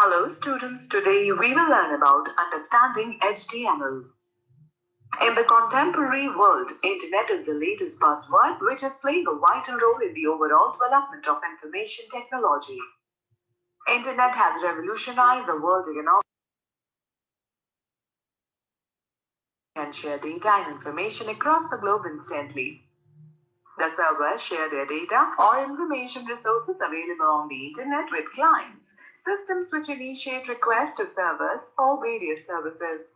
Hello students, today we will learn about understanding HTML. In the contemporary world, Internet is the latest buzzword which is playing a vital role in the overall development of information technology. Internet has revolutionized the world economy and share data and information across the globe instantly. The servers share their data or information resources available on the Internet with clients, systems which initiate requests to servers for various services.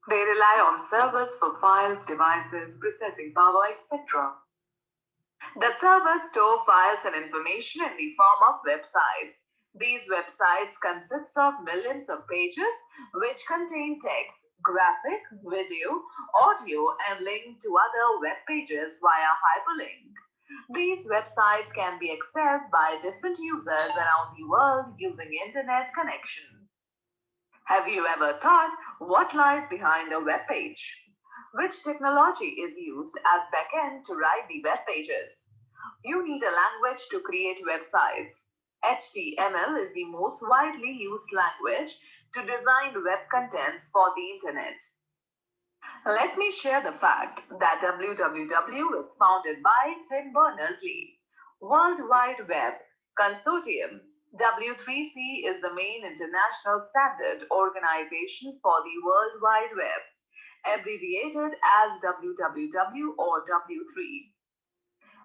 They rely on servers for files, devices, processing power, etc. The servers store files and information in the form of websites. These websites consist of millions of pages which contain text, graphic, video, audio, and link to other web pages via hyperlink. These websites can be accessed by different users around the world using internet connection. Have you ever thought what lies behind a web page? Which technology is used as backend to write the web pages? You need a language to create websites. HTML is the most widely used language to design web contents for the internet. Let me share the fact that www was founded by Tim Berners-Lee. World Wide Web Consortium W3C is the main international standard organization for the World Wide Web, abbreviated as WWW or W3.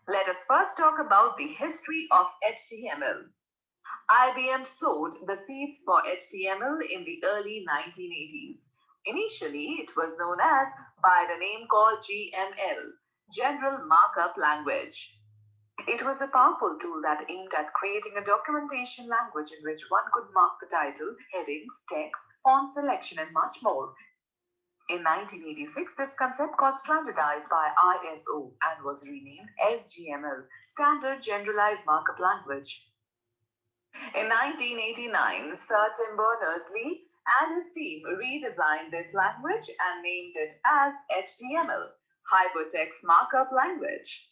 Let us first talk about the history of HTML. IBM sowed the seeds for HTML in the early 1980s. Initially, it was known as by the name called GML, General Markup Language. It was a powerful tool that aimed at creating a documentation language in which one could mark the title, headings, text, font selection, and much more. In 1986, this concept got standardized by ISO and was renamed SGML, Standard Generalized Markup Language. In 1989, Sir Tim Berners-Lee and his team redesigned this language and named it as HTML, Hypertext Markup Language.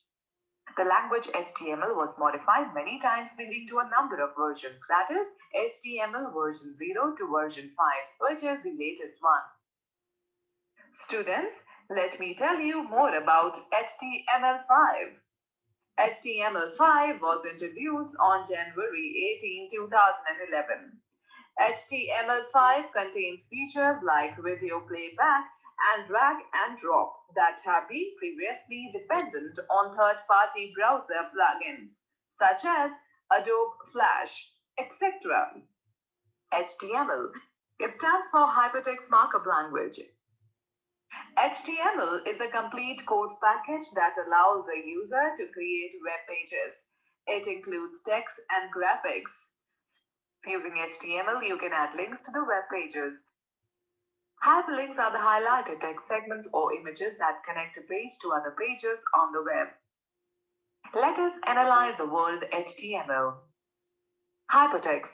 The language HTML was modified many times, leading to a number of versions, that is, HTML version 0 to version 5, which is the latest one. Students, let me tell you more about HTML5. HTML5 was introduced on January 18, 2011. HTML5 contains features like video playback and drag and drop that have been previously dependent on third-party browser plugins such as Adobe Flash, etc. HTML. It stands for Hypertext Markup Language. HTML is a complete code package that allows a user to create web pages. It includes text and graphics. Using HTML, you can add links to the web pages. Hyperlinks are the highlighted text segments or images that connect a page to other pages on the web. Let us analyze the word HTML. Hypertext.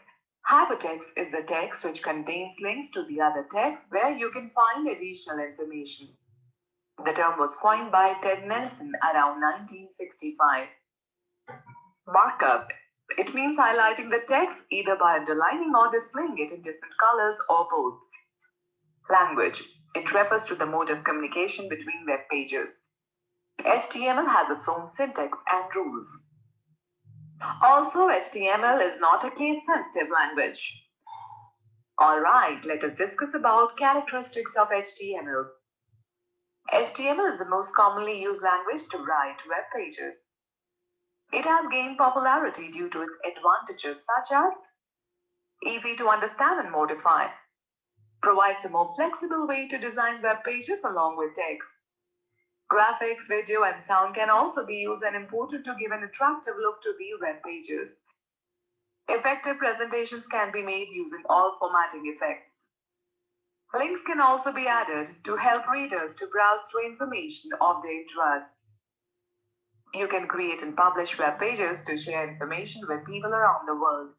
Hypertext is the text which contains links to the other text where you can find additional information. The term was coined by Ted Nelson around 1965. Markup. It means highlighting the text either by underlining or displaying it in different colors or both. Language. It refers to the mode of communication between web pages. HTML has its own syntax and rules. Also, HTML is not a case-sensitive language. Alright, let us discuss about characteristics of HTML. HTML is the most commonly used language to write web pages. It has gained popularity due to its advantages such as easy to understand and modify, provides a more flexible way to design web pages along with text. Graphics, video, and sound can also be used and imported to give an attractive look to the web pages. Effective presentations can be made using all formatting effects. Links can also be added to help readers to browse through information of their interest. You can create and publish web pages to share information with people around the world.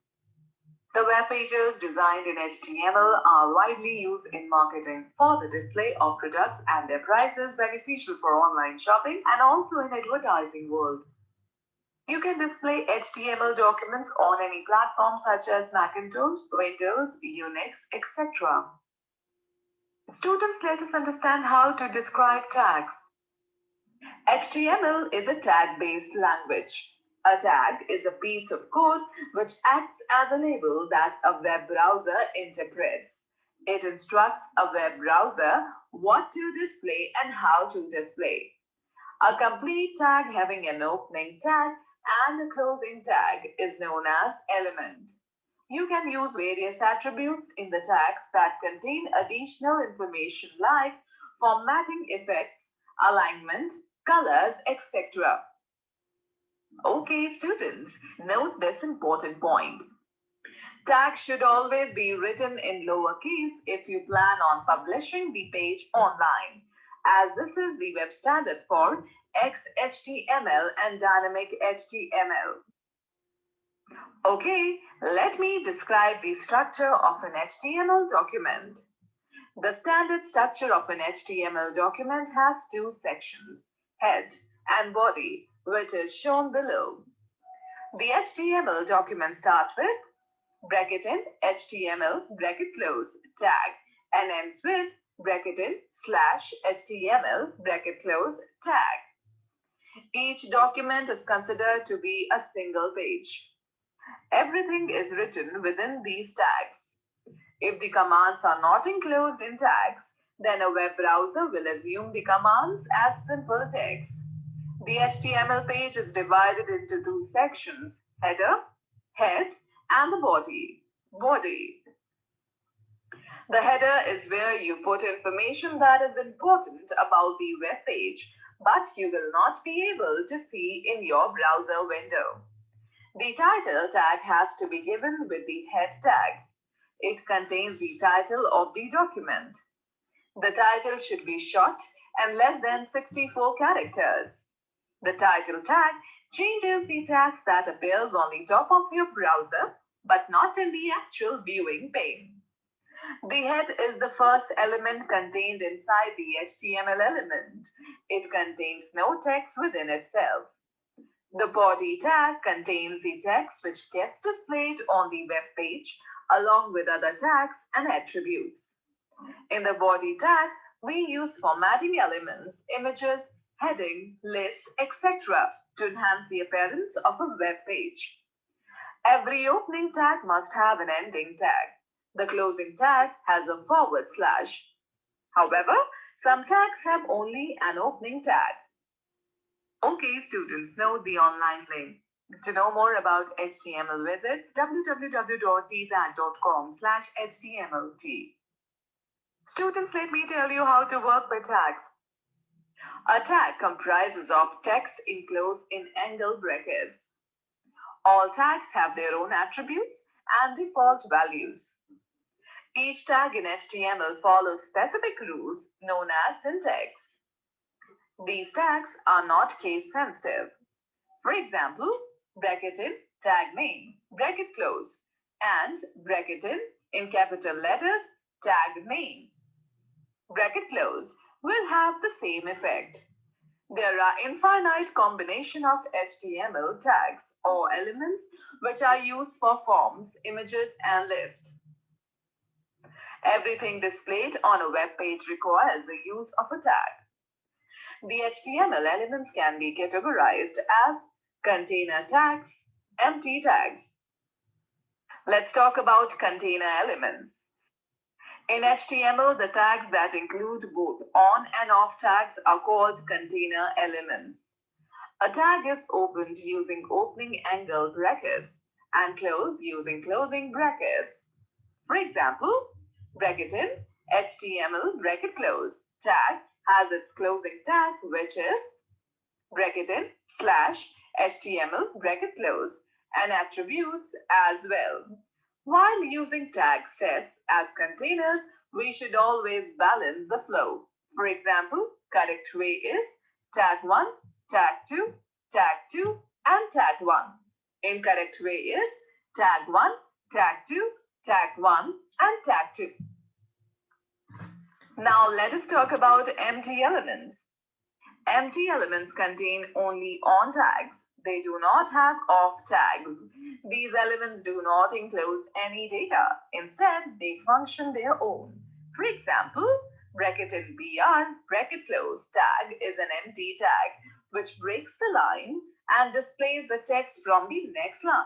The web pages designed in HTML are widely used in marketing for the display of products and their prices, beneficial for online shopping and also in advertising world. You can display HTML documents on any platform such as Macintosh, Windows, Unix, etc. Students, let us understand how to describe tags. HTML is a tag-based language. A tag is a piece of code which acts as a label that a web browser interprets. It instructs a web browser what to display and how to display. A complete tag having an opening tag and a closing tag is known as element. You can use various attributes in the tags that contain additional information like formatting effects, alignment, colors, etc. Okay, students, note this important point. Tags should always be written in lowercase if you plan on publishing the page online, as this is the web standard for XHTML and dynamic HTML. Okay, let me describe the structure of an HTML document. The standard structure of an HTML document has two sections, head and body, which is shown below. The HTML document starts with bracket in HTML bracket close tag and ends with bracket in slash HTML bracket close tag. Each document is considered to be a single page. Everything is written within these tags. If the commands are not enclosed in tags, then a web browser will assume the commands as simple text. The HTML page is divided into two sections, header, head, and the body. The header is where you put information that is important about the web page, but you will not be able to see in your browser window. The title tag has to be given with the head tags. It contains the title of the document. The title should be short and less than 64 characters. The title tag changes the text that appears on the top of your browser, but not in the actual viewing pane. The head is the first element contained inside the HTML element. It contains no text within itself. The body tag contains the text which gets displayed on the web page along with other tags and attributes. In the body tag, we use formatting elements, images, heading, list, etc. to enhance the appearance of a web page. Every opening tag must have an ending tag. The closing tag has a forward slash. However, some tags have only an opening tag. Okay, students, note the online link. To know more about HTML, visit www.tzag.com/htmlt. Students, let me tell you how to work with tags. A tag comprises of text enclosed in angle brackets. All tags have their own attributes and default values. Each tag in HTML follows specific rules known as syntax. These tags are not case sensitive. For example, bracket in tag name, bracket close, and bracket in capital letters, tag name. Bracket close will have the same effect. There are infinite combination of HTML tags or elements which are used for forms, images, and lists. Everything displayed on a web page requires the use of a tag. The HTML elements can be categorized as container tags, empty tags. Let's talk about container elements. In HTML, the tags that include both on and off tags are called container elements. A tag is opened using opening angle brackets and closed using closing brackets. For example, bracket in HTML bracket close tag has its closing tag, which is bracket in slash HTML bracket close, and attributes as well. While using tag sets as containers, we should always balance the flow. For example, correct way is tag 1, tag 2, tag 2, and tag 1. Incorrect way is tag 1, tag 2, tag 1, and tag 2. Now let us talk about empty elements. Empty elements contain only on tags. They do not have off tags. These elements do not enclose any data. Instead, they function their own. For example, bracket in BR, bracket close tag is an empty tag which breaks the line and displays the text from the next line.